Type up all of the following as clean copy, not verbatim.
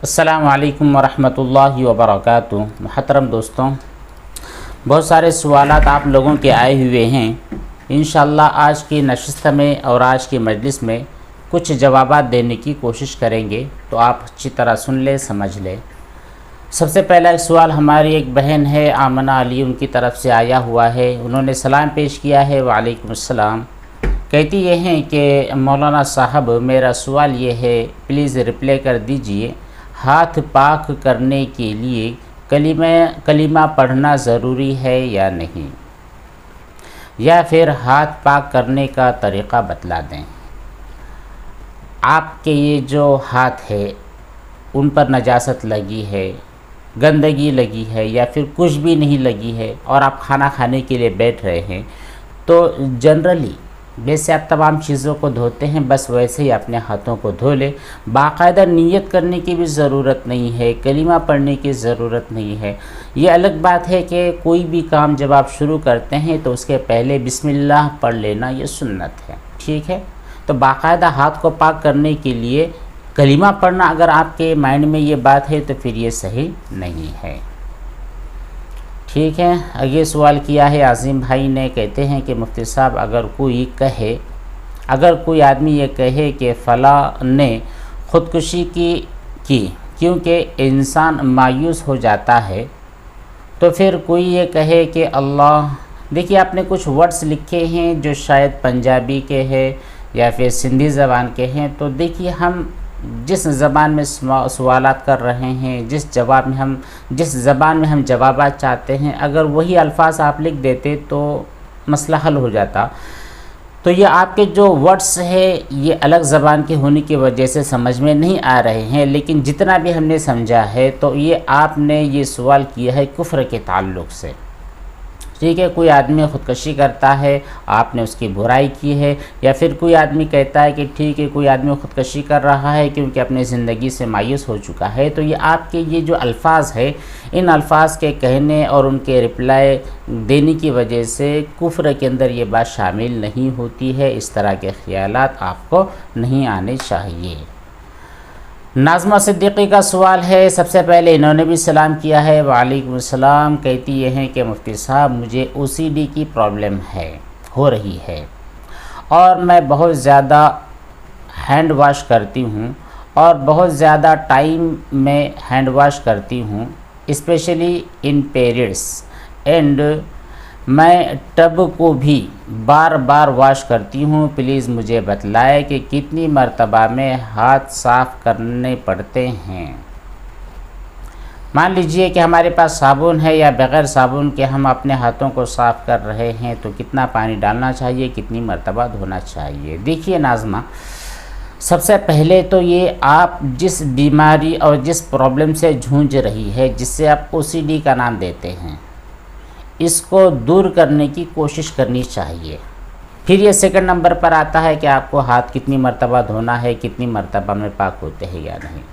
السلام علیکم ورحمۃ اللہ وبرکاتہ۔ محترم دوستوں، بہت سارے سوالات آپ لوگوں کے آئے ہوئے ہیں۔ انشاءاللہ آج کی نشست میں اور آج کی مجلس میں کچھ جوابات دینے کی کوشش کریں گے، تو آپ اچھی طرح سن لیں، سمجھ لیں۔ سب سے پہلا ایک سوال ہماری ایک بہن ہے آمنہ علی، ان کی طرف سے آیا ہوا ہے۔ انہوں نے سلام پیش کیا ہے، وعلیکم السلام۔ کہتی یہ ہیں کہ مولانا صاحب، میرا سوال یہ ہے، پلیز رپلائی کر دیجئے، ہاتھ پاک کرنے کے لیے کلمہ پڑھنا ضروری ہے یا نہیں، یا پھر ہاتھ پاک کرنے کا طریقہ بتلا دیں۔ آپ کے یہ جو ہاتھ ہے ان پر نجاست لگی ہے، گندگی لگی ہے، یا پھر کچھ بھی نہیں لگی ہے اور آپ کھانا کھانے کے لیے بیٹھ رہے ہیں، تو جنرلی جیسے آپ تمام چیزوں کو دھوتے ہیں بس ویسے ہی اپنے ہاتھوں کو دھو لیں۔ باقاعدہ نیت کرنے کی بھی ضرورت نہیں ہے، کلمہ پڑھنے کی ضرورت نہیں ہے۔ یہ الگ بات ہے کہ کوئی بھی کام جب آپ شروع کرتے ہیں تو اس کے پہلے بسم اللہ پڑھ لینا، یہ سنت ہے، ٹھیک ہے؟ تو باقاعدہ ہاتھ کو پاک کرنے کے لیے کلمہ پڑھنا اگر آپ کے مائنڈ میں یہ بات ہے تو پھر یہ صحیح نہیں ہے، ٹھیک ہے۔ یہ سوال کیا ہے عظیم بھائی نے، کہتے ہیں کہ مفتی صاحب، اگر کوئی آدمی یہ کہے کہ فلاں نے خودکشی کی کیونکہ انسان مایوس ہو جاتا ہے، تو پھر کوئی یہ کہے کہ اللہ، دیکھیے آپ نے کچھ ورڈز لکھے ہیں جو شاید پنجابی کے ہیں یا پھر سندھی زبان کے ہیں، تو دیکھیے ہم جس زبان میں سوالات کر رہے ہیں، جس زبان میں ہم جوابات چاہتے ہیں، اگر وہی الفاظ آپ لکھ دیتے تو مسئلہ حل ہو جاتا۔ تو یہ آپ کے جو ورڈز ہے یہ الگ زبان کے ہونے کی وجہ سے سمجھ میں نہیں آ رہے ہیں، لیکن جتنا بھی ہم نے سمجھا ہے تو یہ آپ نے یہ سوال کیا ہے کفر کے تعلق سے، ٹھیک ہے۔ کوئی آدمی خودکشی کرتا ہے، آپ نے اس کی برائی کی ہے، یا پھر کوئی آدمی کہتا ہے کہ ٹھیک ہے کوئی آدمی خودکشی کر رہا ہے کیونکہ اپنی زندگی سے مایوس ہو چکا ہے، تو یہ آپ کے یہ جو الفاظ ہے، ان الفاظ کے کہنے اور ان کے رپلائی دینے کی وجہ سے کفر کے اندر یہ بات شامل نہیں ہوتی ہے۔ اس طرح کے خیالات آپ کو نہیں آنے چاہیے۔ ناظمہ صدیقی کا سوال ہے، سب سے پہلے انہوں نے بھی سلام کیا ہے، وعلیکم السلام۔ کہتی یہ ہیں کہ مفتی صاحب، مجھے OCD کی پرابلم ہو رہی ہے، اور میں بہت زیادہ ہینڈ واش کرتی ہوں، اور بہت زیادہ ٹائم میں ہینڈ واش کرتی ہوں، اسپیشلی ان پیریڈس، اینڈ میں ٹب کو بھی بار بار واش کرتی ہوں۔ پلیز مجھے بتلائے کہ کتنی مرتبہ میں ہاتھ صاف کرنے پڑتے ہیں۔ مان لیجئے کہ ہمارے پاس صابن ہے یا بغیر صابن کے ہم اپنے ہاتھوں کو صاف کر رہے ہیں، تو کتنا پانی ڈالنا چاہیے، کتنی مرتبہ دھونا چاہیے؟ دیکھیے ناظمہ، سب سے پہلے تو یہ آپ جس بیماری اور جس پرابلم سے جھونج رہی ہے، جس سے آپ OCD کا نام دیتے ہیں، اس کو دور کرنے کی کوشش کرنی چاہیے۔ پھر یہ سیکنڈ نمبر پر آتا ہے کہ آپ کو ہاتھ کتنی مرتبہ دھونا ہے، کتنی مرتبہ میں پاک ہوتے ہیں یا نہیں۔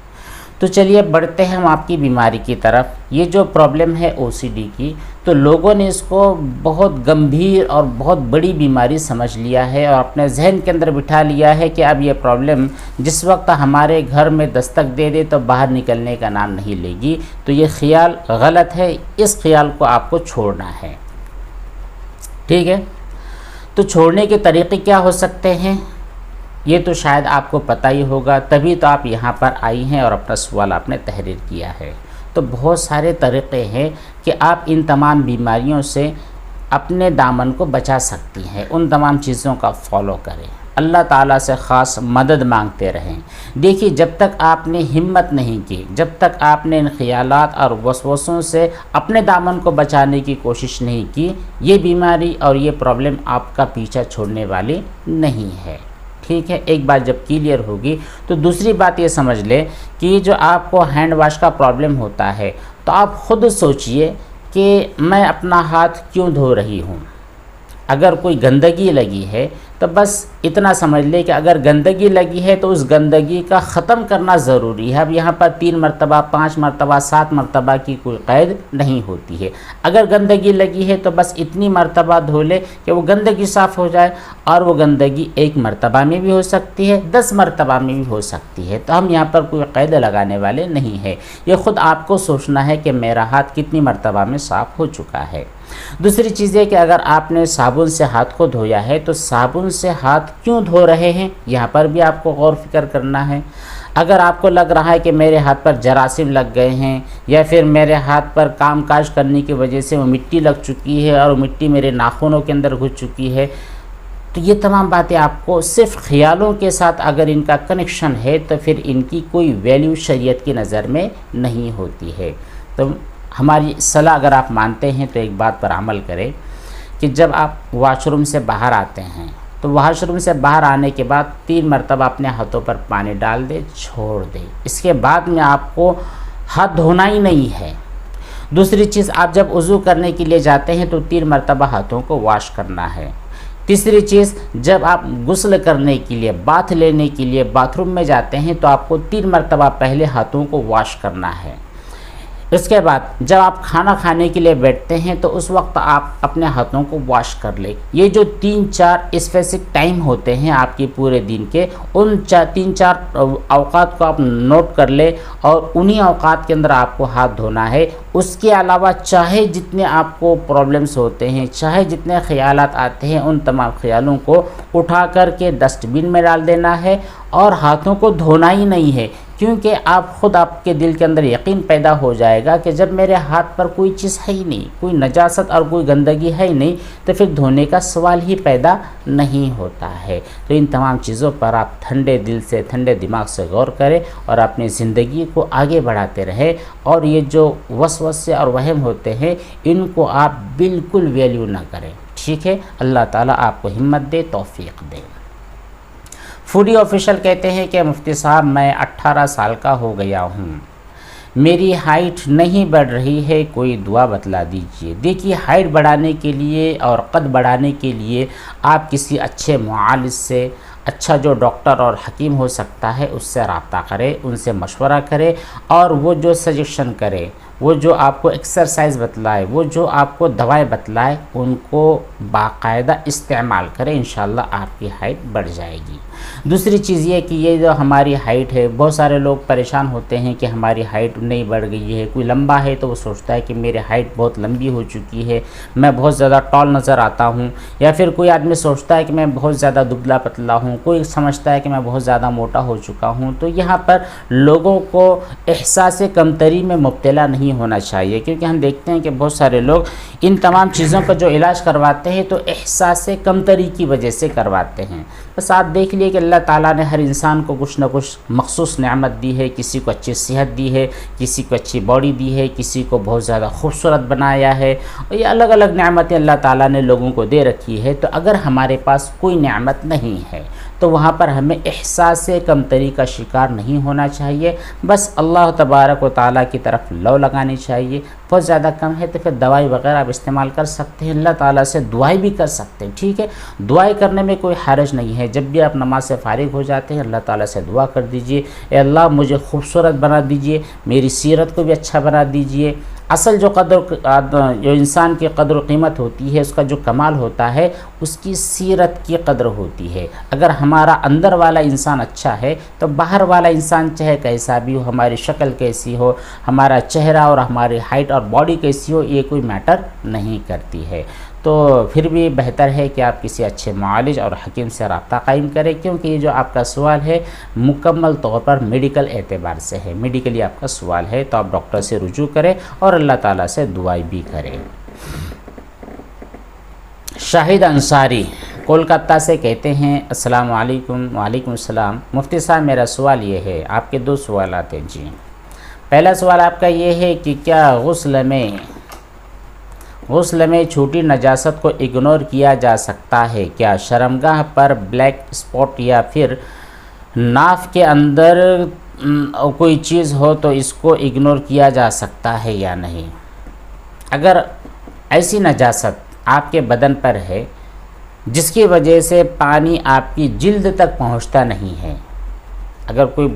تو چلیے بڑھتے ہیں ہم آپ کی بیماری کی طرف۔ یہ جو پرابلم ہے OCD کی، تو لوگوں نے اس کو بہت گمبھیر اور بہت بڑی بیماری سمجھ لیا ہے، اور اپنے ذہن کے اندر بٹھا لیا ہے کہ اب یہ پرابلم جس وقت ہمارے گھر میں دستک دے دے تو باہر نکلنے کا نام نہیں لے گی۔ تو یہ خیال غلط ہے، اس خیال کو آپ کو چھوڑنا ہے، ٹھیک ہے۔ تو چھوڑنے کے طریقے کیا ہو سکتے ہیں، یہ تو شاید آپ کو پتہ ہی ہوگا، تبھی تو آپ یہاں پر آئی ہیں اور اپنا سوال آپ نے تحریر کیا ہے۔ تو بہت سارے طریقے ہیں کہ آپ ان تمام بیماریوں سے اپنے دامن کو بچا سکتی ہیں۔ ان تمام چیزوں کا فالو کریں، اللہ تعالیٰ سے خاص مدد مانگتے رہیں۔ دیکھیے جب تک آپ نے ہمت نہیں کی، جب تک آپ نے ان خیالات اور وسوسوں سے اپنے دامن کو بچانے کی کوشش نہیں کی، یہ بیماری اور یہ پرابلم آپ کا پیچھا چھوڑنے والی نہیں ہے، ٹھیک ہے۔ ایک بات جب کلیئر ہوگی تو دوسری بات یہ سمجھ لیں کہ جو آپ کو ہینڈ واش کا پرابلم ہوتا ہے، تو آپ خود سوچئے کہ میں اپنا ہاتھ کیوں دھو رہی ہوں۔ اگر کوئی گندگی لگی ہے تو بس اتنا سمجھ لے کہ اگر گندگی لگی ہے تو اس گندگی کا ختم کرنا ضروری ہے۔ اب یہاں پر 3 مرتبہ 5 مرتبہ 7 مرتبہ کی کوئی قید نہیں ہوتی ہے۔ اگر گندگی لگی ہے تو بس اتنی مرتبہ دھو لے کہ وہ گندگی صاف ہو جائے، اور وہ گندگی 1 مرتبہ میں بھی ہو سکتی ہے، 10 مرتبہ میں بھی ہو سکتی ہے۔ تو ہم یہاں پر کوئی قید لگانے والے نہیں ہیں، یہ خود آپ کو سوچنا ہے کہ میرا ہاتھ کتنی مرتبہ میں صاف ہو چکا ہے۔ دوسری چیز یہ کہ اگر آپ نے صابن سے ہاتھ کو دھویا ہے تو صابن سے ہاتھ کیوں دھو رہے ہیں، یہاں پر بھی آپ کو غور فکر کرنا ہے۔ اگر آپ کو لگ رہا ہے کہ میرے ہاتھ پر جراثیم لگ گئے ہیں، یا پھر میرے ہاتھ پر کام کاج کرنے کی وجہ سے وہ مٹی لگ چکی ہے اور وہ مٹی میرے ناخنوں کے اندر گھس چکی ہے، تو یہ تمام باتیں آپ کو صرف خیالوں کے ساتھ اگر ان کا کنیکشن ہے تو پھر ان کی کوئی ویلیو شریعت کی نظر میں نہیں ہوتی ہے۔ تو ہماری صلاح اگر آپ مانتے ہیں تو ایک بات پر عمل کریں کہ جب آپ واش روم سے باہر آتے ہیں تو واش روم سے باہر آنے کے بعد 3 مرتبہ اپنے ہاتھوں پر پانی ڈال دیں، چھوڑ دیں۔ اس کے بعد میں آپ کو ہاتھ دھونا ہی نہیں ہے۔ دوسری چیز، آپ جب وضو کرنے کے لیے جاتے ہیں تو 3 مرتبہ ہاتھوں کو واش کرنا ہے۔ تیسری چیز، جب آپ غسل کرنے کے لیے، باتھ لینے کے لیے باتھ روم میں جاتے ہیں تو آپ کو 3 مرتبہ پہلے ہاتھوں کو واش کرنا ہے۔ اس کے بعد جب آپ کھانا کھانے کے لیے بیٹھتے ہیں تو اس وقت آپ اپنے ہاتھوں کو واش کر لیں۔ یہ جو 3-4 اسپیسیفک ٹائم ہوتے ہیں آپ کے پورے دن کے، ان 3-4 اوقات کو آپ نوٹ کر لیں اور انہی اوقات کے اندر آپ کو ہاتھ دھونا ہے۔ اس کے علاوہ چاہے جتنے آپ کو پرابلمس ہوتے ہیں، چاہے جتنے خیالات آتے ہیں، ان تمام خیالوں کو اٹھا کر کے ڈسٹ بن میں ڈال دینا ہے اور ہاتھوں کو دھونا ہی نہیں ہے، کیونکہ آپ کے دل کے اندر یقین پیدا ہو جائے گا کہ جب میرے ہاتھ پر کوئی چیز ہے ہی نہیں، کوئی نجاست اور کوئی گندگی ہے ہی نہیں، تو پھر دھونے کا سوال ہی پیدا نہیں ہوتا ہے۔ تو ان تمام چیزوں پر آپ ٹھنڈے دل سے، ٹھنڈے دماغ سے غور کریں اور اپنی زندگی کو آگے بڑھاتے رہیں، اور یہ جو وسوسے اور وہم ہوتے ہیں ان کو آپ بالکل ویلیو نہ کریں، ٹھیک ہے؟ اللہ تعالیٰ آپ کو ہمت دے، توفیق دے۔ فوڈی آفیشل کہتے ہیں کہ مفتی صاحب میں 18 سال کا ہو گیا ہوں، میری ہائٹ نہیں بڑھ رہی ہے، کوئی دعا بتلا دیجئے۔ دیکھیے، ہائٹ بڑھانے کے لیے اور قد بڑھانے کے لیے آپ کسی اچھے معالج سے، اچھا جو ڈاکٹر اور حکیم ہو سکتا ہے اس سے رابطہ کرے، ان سے مشورہ کرے، اور وہ جو سجیشن کرے، وہ جو آپ کو ایکسرسائز بتلائے، وہ جو آپ کو دوائیں بتلائے، ان کو باقاعدہ استعمال کریں، انشاءاللہ آپ کی ہائٹ بڑھ جائے گی۔ دوسری چیز یہ کہ یہ جو ہماری ہائٹ ہے، بہت سارے لوگ پریشان ہوتے ہیں کہ ہماری ہائٹ نہیں بڑھ گئی ہے۔ کوئی لمبا ہے تو وہ سوچتا ہے کہ میری ہائٹ بہت لمبی ہو چکی ہے، میں بہت زیادہ ٹال نظر آتا ہوں، یا پھر کوئی آدمی سوچتا ہے کہ میں بہت زیادہ دبلا پتلا ہوں، کوئی سمجھتا ہے کہ میں بہت زیادہ موٹا ہو چکا ہوں۔ تو یہاں پر لوگوں کو احساس کمتری میں مبتلا نہیں ہونا چاہیے، کیونکہ ہم دیکھتے ہیں کہ بہت سارے لوگ ان تمام چیزوں کا جو علاج کرواتے ہیں تو احساس کمتری کی وجہ سے کرواتے ہیں۔ بس آپ دیکھ لیے کہ اللہ تعالیٰ نے ہر انسان کو کچھ نہ کچھ مخصوص نعمت دی ہے، کسی کو اچھی صحت دی ہے، کسی کو اچھی باڈی دی ہے، کسی کو بہت زیادہ خوبصورت بنایا ہے، اور یہ الگ الگ نعمتیں اللہ تعالیٰ نے لوگوں کو دے رکھی ہے۔ تو اگر ہمارے پاس کوئی نعمت نہیں ہے تو وہاں پر ہمیں احساس کمتری کا شکار نہیں ہونا چاہیے، بس اللہ تبارک و تعالیٰ کی طرف لو لگانی چاہیے۔ بہت زیادہ کم ہے تو پھر دوائی وغیرہ آپ استعمال کر سکتے ہیں، اللہ تعالیٰ سے دعائیں بھی کر سکتے ہیں، ٹھیک ہے؟ دعائیں کرنے میں کوئی حرج نہیں ہے۔ جب بھی آپ نماز سے فارغ ہو جاتے ہیں اللہ تعالیٰ سے دعا کر دیجئے، اے اللہ مجھے خوبصورت بنا دیجئے، میری سیرت کو بھی اچھا بنا دیجئے۔ اصل جو جو انسان کی قدر و قیمت ہوتی ہے، اس کا جو کمال ہوتا ہے، اس کی سیرت کی قدر ہوتی ہے۔ اگر ہمارا اندر والا انسان اچھا ہے تو باہر والا انسان چاہے کیسا بھی ہو، ہماری شکل کیسی ہو، ہمارا چہرہ اور ہماری ہائٹ اور باڈی کیسی ہو، یہ کوئی میٹر نہیں کرتی ہے۔ تو پھر بھی بہتر ہے کہ آپ کسی اچھے معالج اور حکیم سے رابطہ قائم کریں، کیونکہ یہ جو آپ کا سوال ہے مکمل طور پر میڈیکل اعتبار سے ہے، میڈیکلی آپ کا سوال ہے، تو آپ ڈاکٹر سے رجوع کریں اور اللہ تعالیٰ سے دعائیں بھی کریں۔ شاہد انصاری کولکتہ سے کہتے ہیں السلام علیکم۔ وعلیکم السلام۔ مفتی صاحب میرا سوال یہ ہے، آپ کے 2 سوالات ہیں جی۔ پہلا سوال آپ کا یہ ہے کہ کیا غسل میں چھوٹی نجاست کو اگنور کیا جا سکتا ہے؟ کیا شرمگاہ پر بلیک اسپاٹ یا پھر ناف کے اندر کوئی چیز ہو تو اس کو اگنور کیا جا سکتا ہے یا نہیں؟ اگر ایسی نجاست آپ کے بدن پر ہے جس کی وجہ سے پانی آپ کی جلد تک پہنچتا نہیں ہے۔ اگر کوئی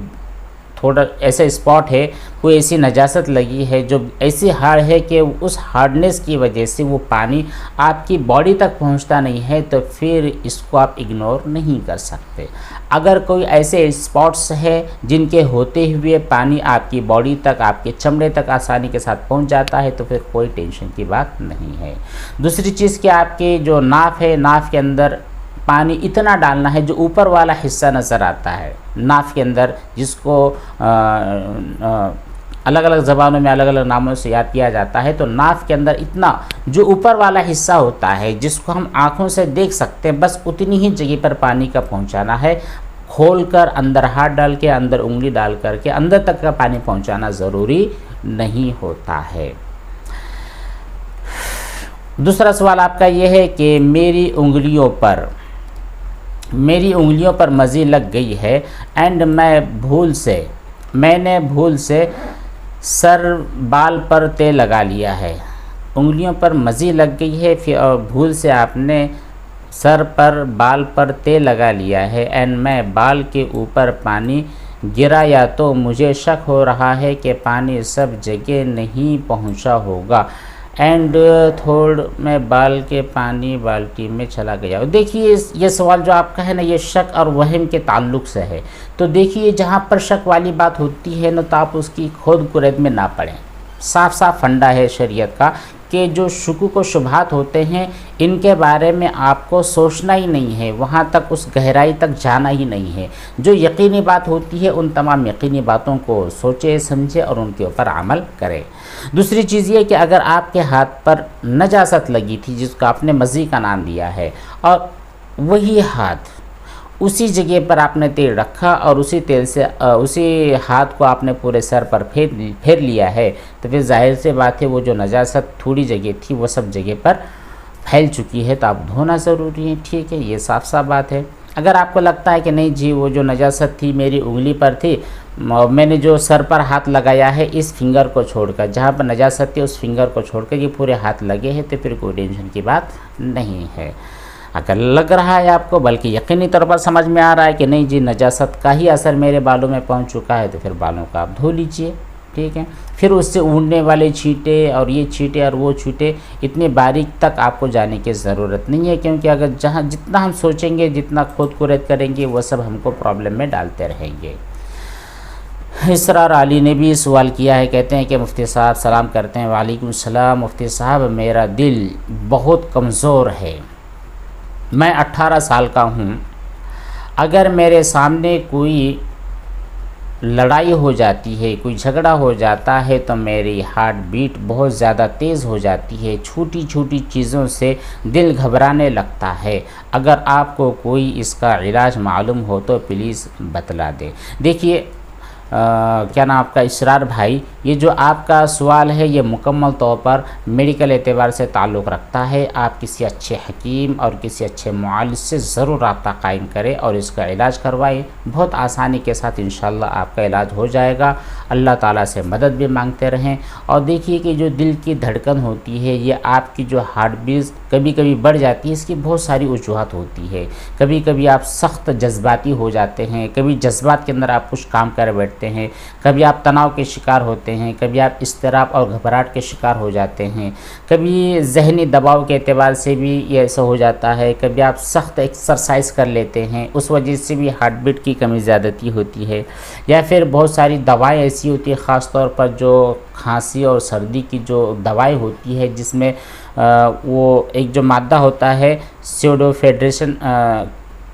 تھوڑا ایسا اسپاٹ ہے، کوئی ایسی نجاست لگی ہے جو ایسی ہارڈ ہے کہ اس ہارڈنیس کی وجہ سے وہ پانی آپ کی باڈی تک پہنچتا نہیں ہے، تو پھر اس کو آپ اگنور نہیں کر سکتے۔ اگر کوئی ایسے اسپاٹس ہے جن کے ہوتے ہوئے پانی آپ کی باڈی تک، آپ کے چمڑے تک آسانی کے ساتھ پہنچ جاتا ہے، تو پھر کوئی ٹینشن کی بات نہیں ہے۔ دوسری چیز کہ آپ کی جو ناف ہے، ناف کے اندر پانی اتنا ڈالنا ہے جو اوپر والا حصہ نظر آتا ہے ناف کے اندر، جس کو الگ الگ زبانوں میں الگ الگ ناموں سے یاد کیا جاتا ہے۔ تو ناف کے اندر اتنا جو اوپر والا حصہ ہوتا ہے جس کو ہم آنکھوں سے دیکھ سکتے ہیں، بس اتنی ہی جگہ پر پانی کا پہنچانا ہے۔ کھول کر اندر ہاتھ ڈال کے، اندر انگلی ڈال کر کے اندر تک کا پانی پہنچانا ضروری نہیں ہوتا ہے۔ دوسرا سوال آپ کا یہ ہے کہ میری انگلیوں پر مزی لگ گئی ہے اینڈ میں نے بھول سے سر بال پر تیل لگا لیا ہے۔ انگلیوں پر مزی لگ گئی ہے اور بھول سے آپ نے سر پر بال پر تیل لگا لیا ہے اینڈ میں بال کے اوپر پانی گرا، یا تو مجھے شک ہو رہا ہے کہ پانی سب جگہ نہیں پہنچا ہوگا اینڈ تھوڑ میں بال کے پانی بالٹی میں چلا گیا۔ دیکھیے یہ سوال جو آپ کا ہے نا، یہ شک اور وہم کے تعلق سے ہے۔ تو دیکھیے جہاں پر شک والی بات ہوتی ہے نا، تو آپ اس کی کھود کرید میں نہ پڑیں۔ صاف صاف فنڈا ہے شریعت کا کہ جو شکوک و شبہات ہوتے ہیں ان کے بارے میں آپ کو سوچنا ہی نہیں ہے، وہاں تک اس گہرائی تک جانا ہی نہیں ہے۔ جو یقینی بات ہوتی ہے ان تمام یقینی باتوں کو سوچے سمجھے اور ان کے اوپر عمل کرے۔ دوسری چیز یہ کہ اگر آپ کے ہاتھ پر نجاست لگی تھی جس کو آپ نے مزی کا نام دیا ہے، اور وہی ہاتھ اسی جگہ پر آپ نے تیل رکھا اور اسی تیل سے اسی ہاتھ کو آپ نے پورے سر پر پھیر لیا ہے، تو پھر ظاہر سے بات ہے وہ جو نجاست تھوڑی جگہ تھی وہ سب جگہ پر پھیل چکی ہے، تو آپ دھونا ضروری ہے۔ ٹھیک ہے، یہ صاف صاف بات ہے۔ اگر آپ کو لگتا ہے کہ نہیں جی وہ جو نجاست تھی میری انگلی پر تھی، میں نے جو سر پر ہاتھ لگایا ہے اس فنگر کو چھوڑ کر، جہاں پر نجاست تھی اس فنگر کو چھوڑ کر یہ پورے ہاتھ لگے ہیں، تو پھر کوئی ٹینشن کی بات نہیں ہے۔ اگر لگ رہا ہے آپ کو، بلکہ یقینی طور پر سمجھ میں آ رہا ہے کہ نہیں جی نجاست کا ہی اثر میرے بالوں میں پہنچ چکا ہے، تو پھر بالوں کو آپ دھو لیجئے۔ ٹھیک ہے، پھر اس سے اڑنے والے چھینٹے اور یہ چھینٹے اور وہ چھینٹے اتنے باریک تک آپ کو جانے کی ضرورت نہیں ہے، کیونکہ اگر جتنا ہم سوچیں گے، جتنا خود کرید کریں گے، وہ سب ہم کو پرابلم میں ڈالتے رہیں گے۔ اسرار علی نے بھی سوال کیا ہے، کہتے ہیں کہ مفتی صاحب سلام کرتے ہیں۔ وعلیکم السلام مفتی صاحب، میرا دل بہت کمزور ہے، میں 18 سال کا ہوں، اگر میرے سامنے کوئی لڑائی ہو جاتی ہے، کوئی جھگڑا ہو جاتا ہے، تو میری ہارٹ بیٹ بہت زیادہ تیز ہو جاتی ہے، چھوٹی چھوٹی چیزوں سے دل گھبرانے لگتا ہے، اگر آپ کو کوئی اس کا علاج معلوم ہو تو پلیز بتلا دیں۔ دیکھیے کیا نام آپ کا، اسرار بھائی، یہ جو آپ کا سوال ہے یہ مکمل طور پر میڈیکل اعتبار سے تعلق رکھتا ہے۔ آپ کسی اچھے حکیم اور کسی اچھے معالج سے ضرور رابطہ قائم کریں اور اس کا علاج کروائیں، بہت آسانی کے ساتھ انشاءاللہ آپ کا علاج ہو جائے گا۔ اللہ تعالیٰ سے مدد بھی مانگتے رہیں، اور دیکھیے کہ جو دل کی دھڑکن ہوتی ہے، یہ آپ کی جو ہارٹ بیٹ کبھی کبھی بڑھ جاتی ہے، اس کی بہت ساری وجوہات ہوتی ہے۔ کبھی کبھی آپ سخت جذباتی ہو جاتے ہیں، کبھی جذبات کے اندر آپ کچھ کام کر بیٹھتے ہیں، کبھی آپ تناؤ کے شکار ہوتے ہیں، کبھی آپ اضطراب اور گھبراہٹ کے شکار ہو جاتے ہیں، کبھی ذہنی دباؤ کے اعتبار سے بھی یہ ایسا ہو جاتا ہے، کبھی آپ سخت ایکسرسائز کر لیتے ہیں، اس وجہ سے بھی ہارٹ بیٹ کی کمی زیادتی ہوتی ہے، یا پھر بہت ساری دوائیں ایسی ہوتی ہیں، خاص طور پر جو کھانسی اور سردی کی جو دوائیں ہوتی ہے، جس میں وہ ایک جو مادہ ہوتا ہے سیوڈوفیڈریشن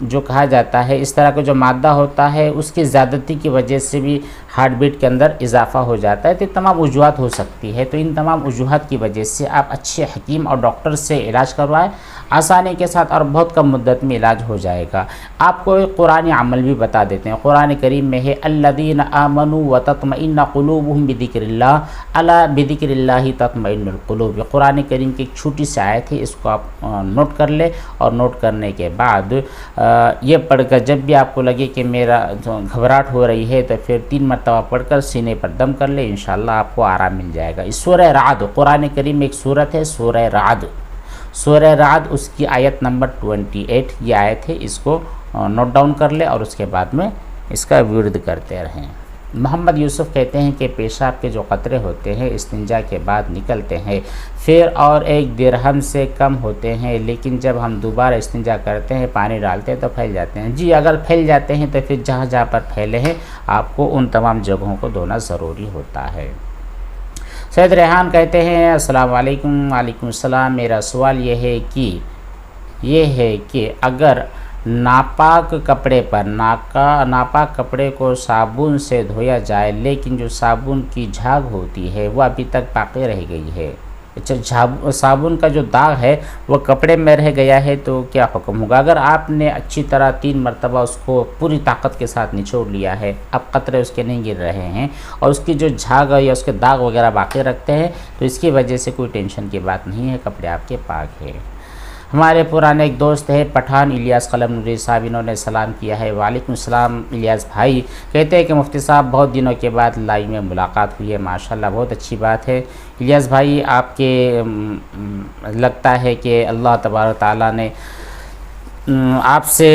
جو کہا جاتا ہے، اس طرح کا جو مادہ ہوتا ہے اس کی زیادتی کی وجہ سے بھی ہارٹ بیٹ کے اندر اضافہ ہو جاتا ہے۔ تو تمام وجوہات ہو سکتی ہے، تو ان تمام وجوہات کی وجہ سے آپ اچھے حکیم اور ڈاکٹر سے علاج کروائیں، آسانی کے ساتھ اور بہت کم مدت میں علاج ہو جائے گا۔ آپ کو ایک قرآن عمل بھی بتا دیتے ہیں، قرآن کریم میں ہے الذین آمنوا وتطمئن قلوبهم بذکر اللہ الا بذکر اللہ تطمئن القلوب۔ قرآن کریم کی ایک چھوٹی سی آیت ہے، اس کو آپ نوٹ کر لیں، اور نوٹ کرنے کے بعد یہ پڑھ کر جب بھی آپ کو لگے کہ میرا گھبراہٹ ہو رہی ہے، تو پھر 3 مرتبہ پڑھ کر سینے پر دم کر لیں، انشاءاللہ آپ کو آرام مل جائے گا۔ اس سورہ رعد، قرآن کریم میں ایک سورت ہے سورہ رعد، سورہ رعد اس کی آیت نمبر 28 یہ آیت ہے، اس کو نوٹ ڈاؤن کر لے اور اس کے بعد میں اس کا ورد کرتے رہیں۔ محمد یوسف کہتے ہیں کہ پیشاب کے جو قطرے ہوتے ہیں استنجا کے بعد نکلتے ہیں، پھر اور 1 درہم سے کم ہوتے ہیں، لیکن جب ہم دوبارہ استنجا کرتے ہیں پانی ڈالتے ہیں تو پھیل جاتے ہیں۔ جی اگر پھیل جاتے ہیں تو پھر جہاں جہاں پر پھیلے ہیں آپ کو ان تمام جگہوں کو دھونا ضروری ہوتا ہے۔ سید ریحان کہتے ہیں السلام علیکم۔ وعلیکم السلام۔ میرا سوال یہ ہے کہ اگر ناپاک کپڑے پر ناپاک کپڑے کو صابن سے دھویا جائے لیکن جو صابن کی جھاگ ہوتی ہے وہ ابھی تک باقی رہ گئی ہے، اچھا صابن کا جو داغ ہے وہ کپڑے میں رہ گیا ہے تو کیا حکم ہوگا؟ اگر آپ نے اچھی طرح 3 مرتبہ اس کو پوری طاقت کے ساتھ نچوڑ لیا ہے، اب قطرے اس کے نہیں گر رہے ہیں اور اس کی جو جھاگ یا اس کے داغ وغیرہ باقی رکھتے ہیں تو اس کی وجہ سے کوئی ٹینشن کی بات نہیں ہے، کپڑے آپ کے پاک ہے۔ ہمارے پرانے ایک دوست ہے پٹھان الیاس قلم نوری صاحب، انہوں نے سلام کیا ہے۔ وعلیکم السلام الیاس بھائی۔ کہتے ہیں کہ مفتی صاحب بہت دنوں کے بعد لائیو میں ملاقات ہوئی ہے، ماشاءاللہ بہت اچھی بات ہے۔ الیاس بھائی آپ کے لگتا ہے کہ اللہ تبارک تعالیٰ نے آپ سے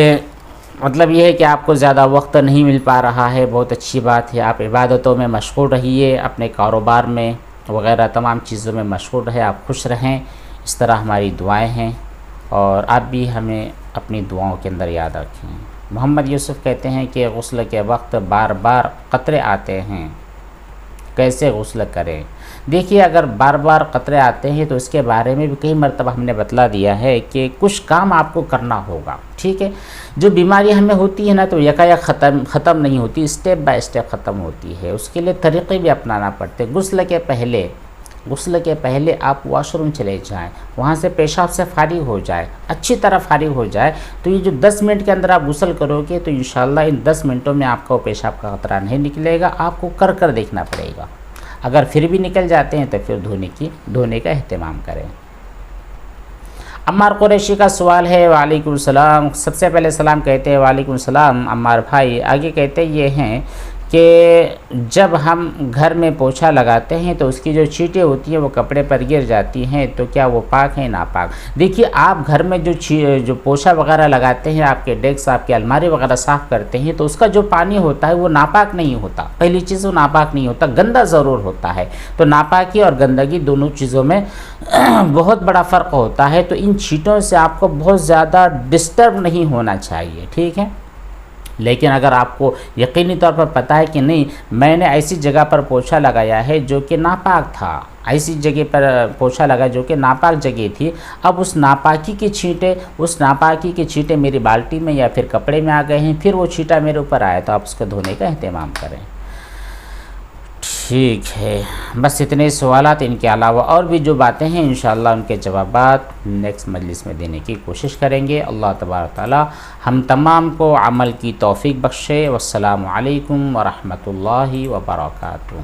مطلب یہ ہے کہ آپ کو زیادہ وقت نہیں مل پا رہا ہے، بہت اچھی بات ہے۔ آپ عبادتوں میں مشغول رہیے، اپنے کاروبار میں وغیرہ تمام چیزوں میں مشغول رہیں، آپ خوش رہیں، اس طرح ہماری دعائیں ہیں اور آپ بھی ہمیں اپنی دعاؤں کے اندر یاد رکھیں۔ محمد یوسف کہتے ہیں کہ غسل کے وقت بار بار قطرے آتے ہیں، کیسے غسل کریں؟ دیکھیے اگر بار بار قطرے آتے ہیں تو اس کے بارے میں بھی کئی مرتبہ ہم نے بتلا دیا ہے کہ کچھ کام آپ کو کرنا ہوگا، ٹھیک ہے؟ جو بیماری ہمیں ہوتی ہے نا تو یکایک ختم نہیں ہوتی، اسٹیپ بائی اسٹیپ ختم ہوتی ہے، اس کے لیے طریقے بھی اپنانا پڑتے ہیں۔ غسل کے پہلے آپ واش روم چلے جائیں، وہاں سے پیشاب سے فارغ ہو جائے، اچھی طرح فارغ ہو جائے تو یہ جو 10 منٹ کے اندر آپ غسل کرو گے تو انشاءاللہ ان 10 منٹوں میں آپ کا پیشاب کا قطرہ نہیں نکلے گا، آپ کو کر دیکھنا پڑے گا۔ اگر پھر بھی نکل جاتے ہیں تو پھر دھونے کا اہتمام کریں۔ عمار قریشی کا سوال ہے، وعلیکم السلام۔ سب سے پہلے سلام کہتے ہیں، وعلیکم السلام عمار بھائی۔ آگے کہتے یہ ہیں کہ جب ہم گھر میں پوچھا لگاتے ہیں تو اس کی جو چیٹیں ہوتی ہیں وہ کپڑے پر گر جاتی ہیں تو کیا وہ پاک ہیں ناپاک؟ دیکھیے آپ گھر میں جو پوچھا وغیرہ لگاتے ہیں، آپ کے ڈیسک آپ کی الماری وغیرہ صاف کرتے ہیں تو اس کا جو پانی ہوتا ہے وہ ناپاک نہیں ہوتا، پہلی چیز وہ ناپاک نہیں ہوتا، گندا ضرور ہوتا ہے۔ تو ناپاکی اور گندگی دونوں چیزوں میں بہت بڑا فرق ہوتا ہے، تو ان چیٹوں سے آپ کو بہت زیادہ ڈسٹرب نہیں ہونا چاہیے، ٹھیک ہے؟ لیکن اگر آپ کو یقینی طور پر پتہ ہے کہ نہیں میں نے ایسی جگہ پر پوچھا لگایا ہے جو کہ ناپاک تھا، ایسی جگہ پر پوچھا لگا جو کہ ناپاک جگہ تھی، اب اس ناپاکی کی چھینٹیں میری بالٹی میں یا پھر کپڑے میں آ گئے ہیں، پھر وہ چھینٹا میرے اوپر آیا تو آپ اس کو دھونے کا اہتمام کریں۔ ٹھیک ہے، بس اتنے سوالات، ان کے علاوہ اور بھی جو باتیں ہیں انشاءاللہ ان کے جوابات نیکسٹ مجلس میں دینے کی کوشش کریں گے۔ اللہ تبارک تعالی ہم تمام کو عمل کی توفیق بخشے۔ والسلام علیکم ورحمۃ اللہ وبرکاتہ۔